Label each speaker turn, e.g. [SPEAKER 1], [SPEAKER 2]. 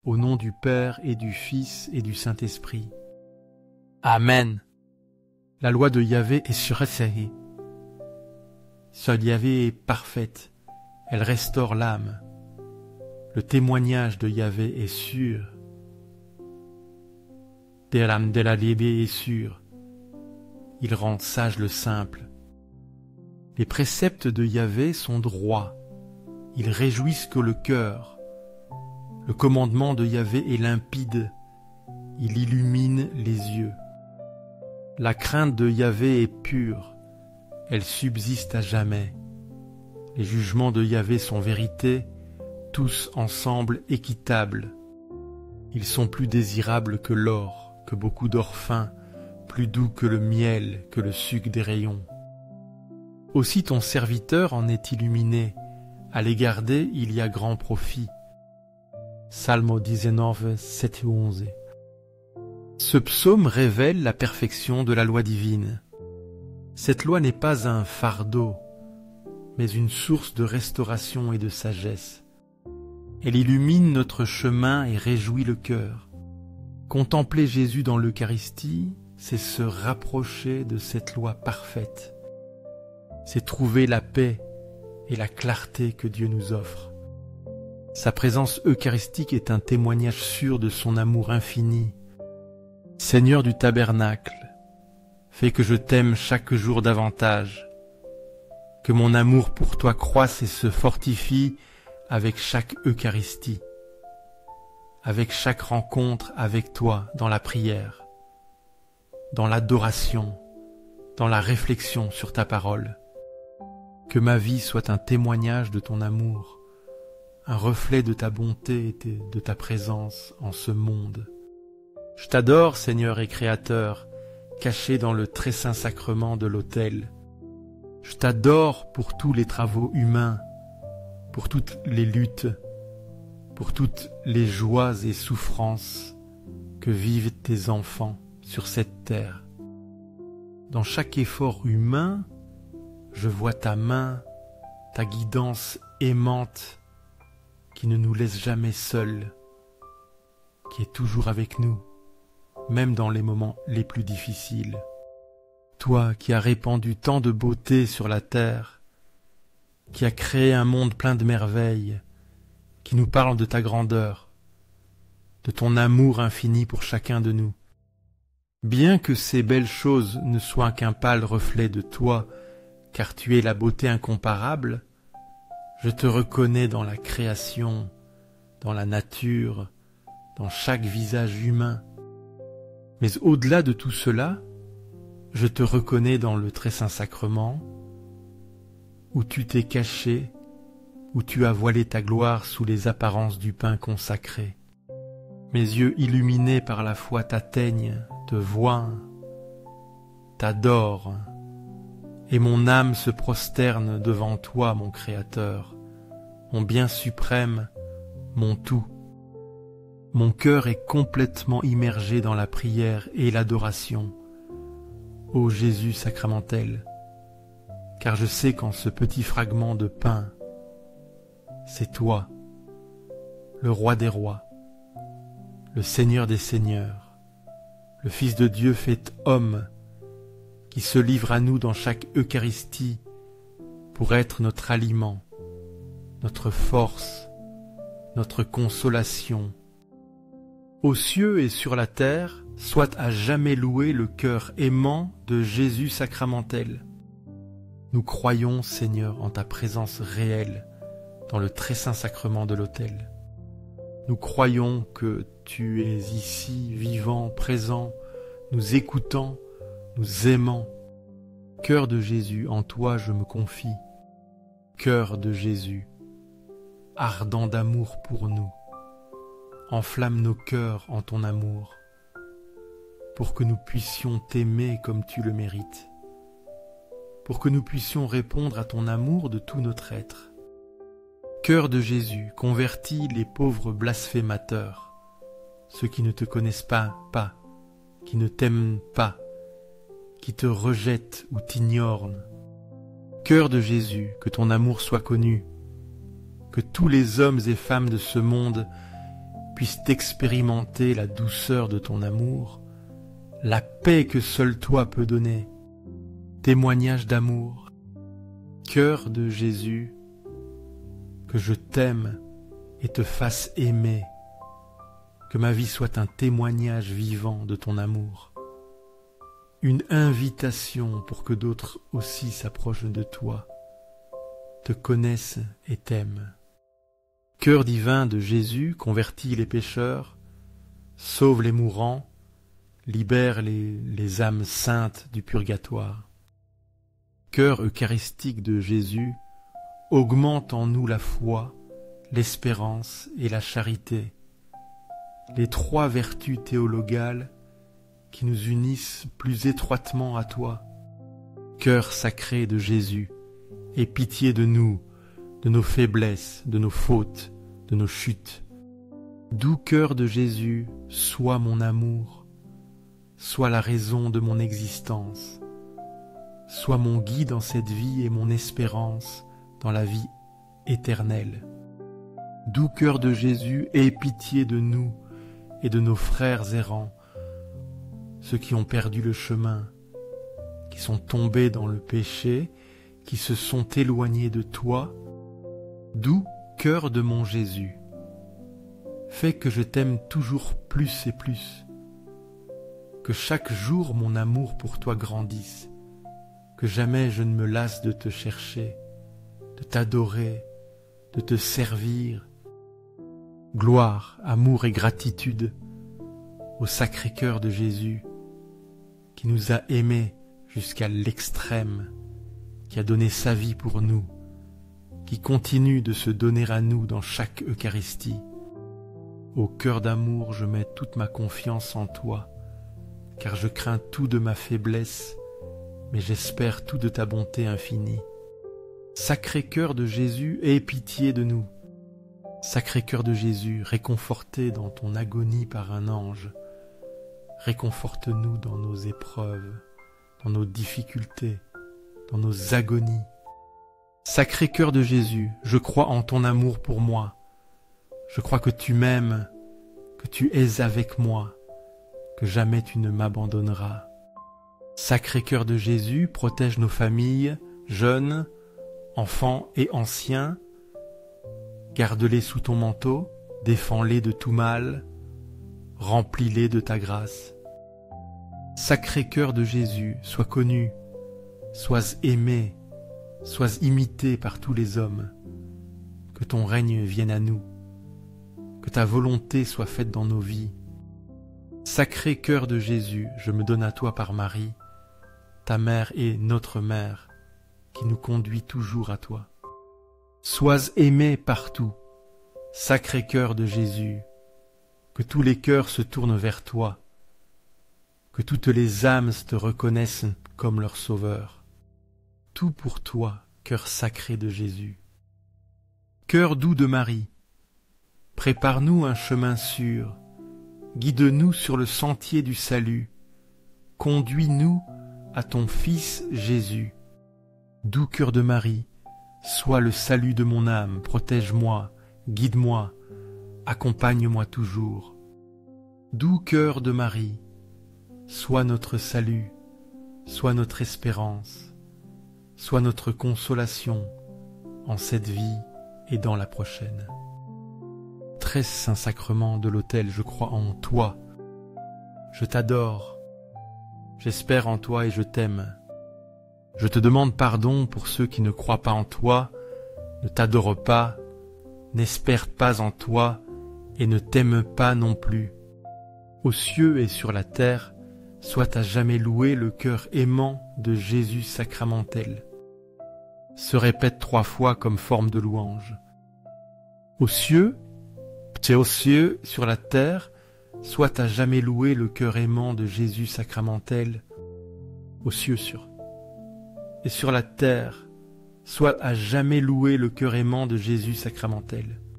[SPEAKER 1] au nom du Père et du Fils et du Saint-Esprit. Amen. La loi de Yahvé est suressayée. Seule Yahvé est parfaite, elle restaure l'âme. Le témoignage de Yahvé est sûr. L'âme de la Libé est sûr. Il rend sage le simple. Les préceptes de Yahvé sont droits. Ils réjouissent que le cœur. Le commandement de Yahvé est limpide. Il illumine les yeux. La crainte de Yahvé est pure. Elle subsiste à jamais. Les jugements de Yahvé sont vérité, tous ensemble équitables. Ils sont plus désirables que l'or, que beaucoup d'or fin, plus doux que le miel, que le suc des rayons. Aussi ton serviteur en est illuminé, à les garder il y a grand profit. Salmo 19, 7 et 11. Ce psaume révèle la perfection de la loi divine. Cette loi n'est pas un fardeau, mais une source de restauration et de sagesse. Elle illumine notre chemin et réjouit le cœur. Contempler Jésus dans l'Eucharistie, c'est se rapprocher de cette loi parfaite. C'est trouver la paix et la clarté que Dieu nous offre. Sa présence eucharistique est un témoignage sûr de son amour infini. Seigneur du tabernacle, fais que je t'aime chaque jour davantage, que mon amour pour toi croisse et se fortifie avec chaque Eucharistie, avec chaque rencontre avec toi dans la prière, dans l'adoration, dans la réflexion sur ta parole. Que ma vie soit un témoignage de ton amour, un reflet de ta bonté et de ta présence en ce monde. Je t'adore, Seigneur et Créateur, caché dans le très saint sacrement de l'autel. Je t'adore pour tous les travaux humains, pour toutes les luttes, pour toutes les joies et souffrances que vivent tes enfants sur cette terre. Dans chaque effort humain, je vois ta main, ta guidance aimante qui ne nous laisse jamais seuls, qui est toujours avec nous, même dans les moments les plus difficiles. Toi qui as répandu tant de beauté sur la terre, qui as créé un monde plein de merveilles, qui nous parle de ta grandeur, de ton amour infini pour chacun de nous. Bien que ces belles choses ne soient qu'un pâle reflet de toi, car tu es la beauté incomparable, je te reconnais dans la création, dans la nature, dans chaque visage humain. Mais au-delà de tout cela, je te reconnais dans le très saint sacrement, où tu t'es caché, où tu as voilé ta gloire sous les apparences du pain consacré. Mes yeux illuminés par la foi t'atteignent, te voient, t'adorent, et mon âme se prosterne devant toi, mon Créateur, mon bien suprême, mon tout. Mon cœur est complètement immergé dans la prière et l'adoration, ô Jésus sacramentel, car je sais qu'en ce petit fragment de pain, c'est toi, le Roi des rois, le Seigneur des seigneurs, le Fils de Dieu fait homme, qui se livre à nous dans chaque Eucharistie pour être notre aliment, notre force, notre consolation. Aux cieux et sur la terre, soit à jamais loué le cœur aimant de Jésus sacramentel. Nous croyons, Seigneur, en ta présence réelle dans le très saint sacrement de l'autel. Nous croyons que tu es ici, vivant, présent, nous écoutant, nous aimant. Cœur de Jésus, en toi je me confie. Cœur de Jésus, ardent d'amour pour nous, enflamme nos cœurs en ton amour, pour que nous puissions t'aimer comme tu le mérites, pour que nous puissions répondre à ton amour de tout notre être. Cœur de Jésus, convertis les pauvres blasphémateurs, ceux qui ne te connaissent pas, qui ne t'aiment pas, qui te rejettent ou t'ignorent. Cœur de Jésus, que ton amour soit connu, que tous les hommes et femmes de ce monde puissent expérimenter la douceur de ton amour, la paix que seul toi peux donner, témoignage d'amour. Cœur de Jésus, que je t'aime et te fasse aimer, que ma vie soit un témoignage vivant de ton amour, une invitation pour que d'autres aussi s'approchent de toi, te connaissent et t'aiment. Cœur divin de Jésus, convertis les pécheurs, sauve les mourants, libère les âmes saintes du purgatoire. Cœur eucharistique de Jésus, augmente en nous la foi, l'espérance et la charité, les trois vertus théologales qui nous unissent plus étroitement à toi. Cœur sacré de Jésus, aie pitié de nous, de nos faiblesses, de nos fautes, de nos chutes. Doux cœur de Jésus, sois mon amour, sois la raison de mon existence, sois mon guide en cette vie et mon espérance dans la vie éternelle. Doux cœur de Jésus, aie pitié de nous et de nos frères errants, ceux qui ont perdu le chemin, qui sont tombés dans le péché, qui se sont éloignés de toi. Doux cœur de mon Jésus, fais que je t'aime toujours plus et plus, que chaque jour mon amour pour toi grandisse, que jamais je ne me lasse de te chercher, de t'adorer, de te servir. Gloire, amour et gratitude au Sacré-Cœur de Jésus, qui nous a aimés jusqu'à l'extrême, qui a donné sa vie pour nous, qui continue de se donner à nous dans chaque Eucharistie. Au cœur d'amour, je mets toute ma confiance en toi, car je crains tout de ma faiblesse, mais j'espère tout de ta bonté infinie. Sacré-Cœur de Jésus, aie pitié de nous. Sacré-Cœur de Jésus, réconforté dans ton agonie par un ange, réconforte-nous dans nos épreuves, dans nos difficultés, dans nos agonies. Sacré-Cœur de Jésus, je crois en ton amour pour moi. Je crois que tu m'aimes, que tu es avec moi, que jamais tu ne m'abandonneras. Sacré-Cœur de Jésus, protège nos familles, jeunes, enfants et anciens. Garde-les sous ton manteau, défends-les de tout mal, remplis-les de ta grâce. Sacré-Cœur de Jésus, sois connu, sois aimé, sois imité par tous les hommes, que ton règne vienne à nous, que ta volonté soit faite dans nos vies. Sacré Cœur de Jésus, je me donne à toi par Marie, ta mère et notre mère, qui nous conduit toujours à toi. Sois aimé partout, Sacré Cœur de Jésus, que tous les cœurs se tournent vers toi, que toutes les âmes te reconnaissent comme leur sauveur. Tout pour toi, cœur sacré de Jésus. Cœur doux de Marie, prépare-nous un chemin sûr, guide-nous sur le sentier du salut, conduis-nous à ton Fils Jésus. Doux cœur de Marie, sois le salut de mon âme, protège-moi, guide-moi, accompagne-moi toujours. Doux cœur de Marie, sois notre salut, sois notre espérance, sois notre consolation en cette vie et dans la prochaine. 13 saints sacrements de l'autel, je crois en toi, je t'adore, j'espère en toi et je t'aime. Je te demande pardon pour ceux qui ne croient pas en toi, ne t'adorent pas, n'espèrent pas en toi et ne t'aiment pas non plus. Aux cieux et sur la terre, soit à jamais loué le cœur aimant de Jésus sacramentel. Se répète 3 fois comme forme de louange. Aux cieux, sur la terre, soit à jamais loué le cœur aimant de Jésus sacramentel. Aux cieux et sur la terre, soit à jamais loué le cœur aimant de Jésus sacramentel.